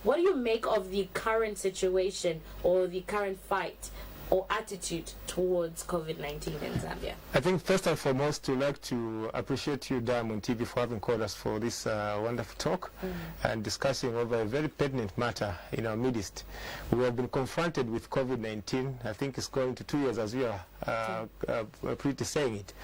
What do you make of the current situation or the current fight or attitude towards COVID-19 in Zambia? I think first and foremost, we'd like to appreciate you, Diamond TV, for having called us for this wonderful talk and discussing over a very pertinent matter in our midst. We have been confronted with COVID-19. I think it's going to 2 years as we are pretty saying it.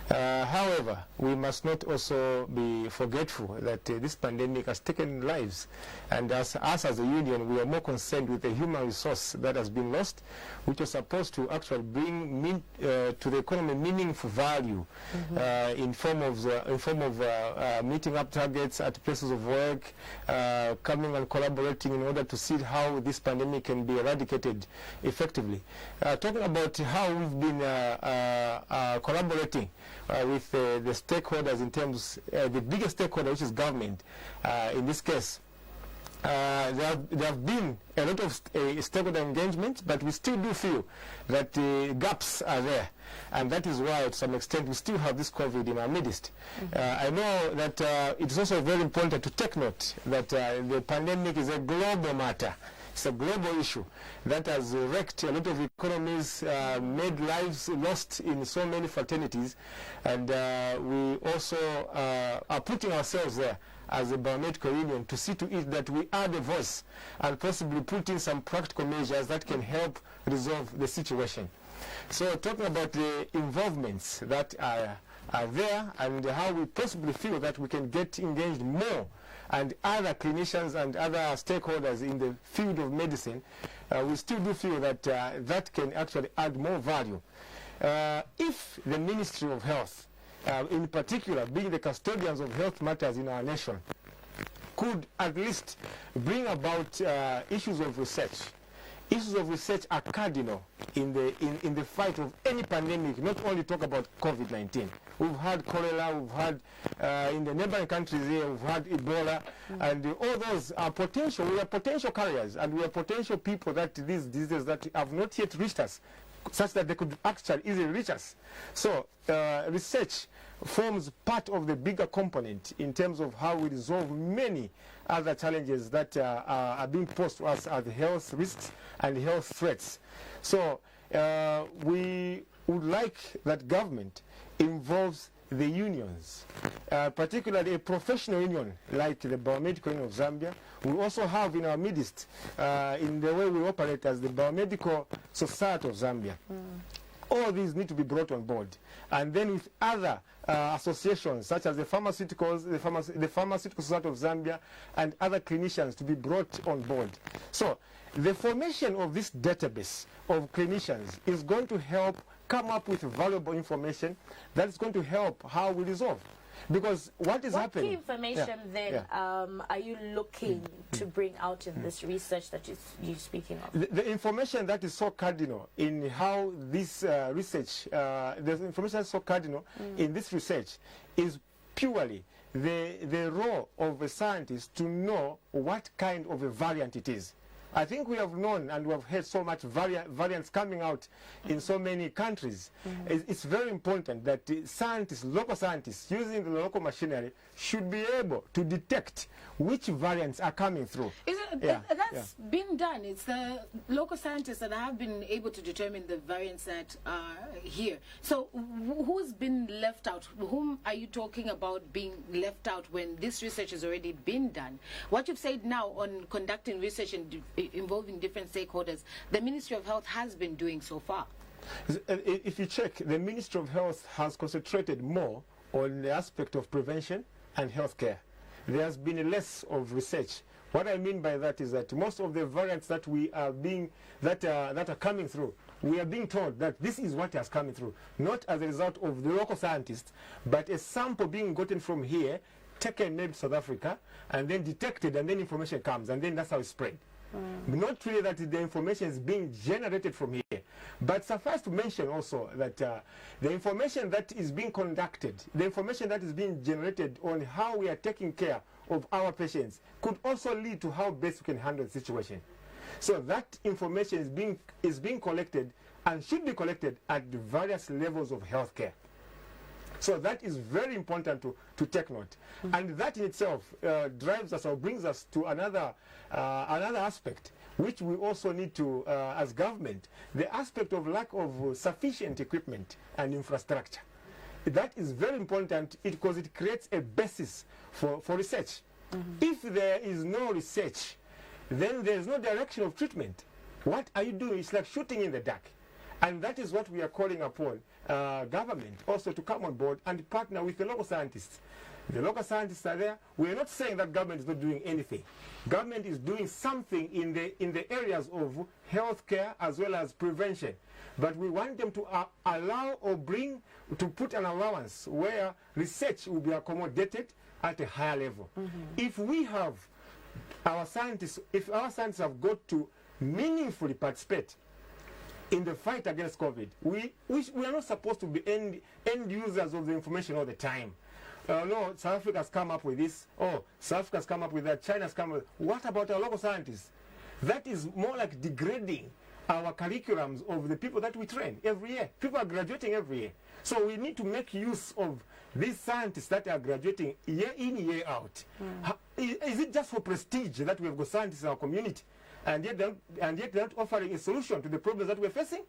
However, we must not also be forgetful that this pandemic has taken lives, and as us as a union, we are more concerned with the human resource that has been lost, which was supposed to actually bring to the economy meaningful value in form of meeting up targets at places of work, coming and collaborating in order to see how this pandemic can be eradicated effectively. Talking about how we've been collaborating with the stakeholders in terms, the biggest stakeholder, which is government, in this case. There have been a lot of stakeholder engagement, but we still do feel that gaps are there, and that is why, to some extent, we still have this COVID in our midst. I know that it is also very important to take note that the pandemic is a global matter. It's a global issue that has wrecked a lot of economies, made lives lost in so many fraternities, and we also are putting ourselves there as a biomedical union to see to it that we are the voice and possibly put in some practical measures that can help resolve the situation. So talking about the involvements that are there and how we possibly feel that we can get engaged more, and other clinicians and other stakeholders in the field of medicine, we still do feel that that can actually add more value. If the Ministry of Health, in particular being the custodians of health matters in our nation, could at least bring about issues of research. Issues of research are cardinal in the fight of any pandemic, not only talk about COVID-19. We've had cholera, we've had, in the neighboring countries here, we've had Ebola, and all those are potential. We are potential carriers, and we are potential people that these diseases that have not yet reached us, such that they could actually easily reach us. So research forms part of the bigger component in terms of how we resolve many other challenges that are being posed to us as health risks and health threats. So we would like that government involves the unions, particularly a professional union like the Biomedical Union of Zambia. We also have in our midst, in the way we operate as the Biomedical Society of Zambia. All these need to be brought on board. And then with other associations such as the Pharmaceuticals, the Pharmaceutical Society of Zambia, and other clinicians to be brought on board. So the formation of this database of clinicians is going to help come up with valuable information that is going to help how we resolve. Because what is happening... What key information then are you looking to bring out in this research that you're speaking of? The information that is so cardinal in how this research, the information that's so cardinal in this research is purely the role of a scientist to know what kind of a variant it is. I think we have known and we have heard so much variants coming out in so many countries. It's very important that scientists, local scientists, using the local machinery, should be able to detect which variants are coming through. That's been done. It's the local scientists that have been able to determine the variants that are here. So who's been left out? Whom are you talking about being left out when this research has already been done? What you've said now on conducting research and involving different stakeholders, the Ministry of Health has been doing so far. If you check, the Ministry of Health has concentrated more on the aspect of prevention and healthcare. There has been less of research. What I mean by that is that most of the variants that we are that are coming through, we are being told that this is what is coming through, not as a result of the local scientists, but a sample being gotten from here, taken maybe South Africa, and then detected, and then information comes, and then that's how it's spread. Not really that the information is being generated from here, but suffice to mention also that the information that is being conducted, the information that is being generated on how we are taking care of our patients could also lead to how best we can handle the situation. So that information is being collected and should be collected at the various levels of healthcare. So that is very important to take note. And that in itself drives us or brings us to another aspect, which we also need to, as government, the aspect of lack of sufficient equipment and infrastructure. That is very important because it creates a basis for research. If there is no research, then there is no direction of treatment. What are you doing? It's like shooting in the dark. And that is what we are calling upon government also to come on board and partner with the local scientists. The local scientists are there. We are not saying that government is not doing anything. Government is doing something in the areas of healthcare as well as prevention. But we want them to allow or to put an allowance where research will be accommodated at a higher level. If we have our scientists, if our scientists have got to meaningfully participate in the fight against COVID, we are not supposed to be end users of the information all the time. No, South Africa has come up with this. Oh, South Africa has come up with that. China has come up with. What about our local scientists? That is more like degrading our curriculums of the people that we train every year. People are graduating every year. So we need to make use of these scientists that are graduating year in, year out. Is it just for prestige that we have got scientists in our community? And yet they're not offering a solution to the problems that we're facing?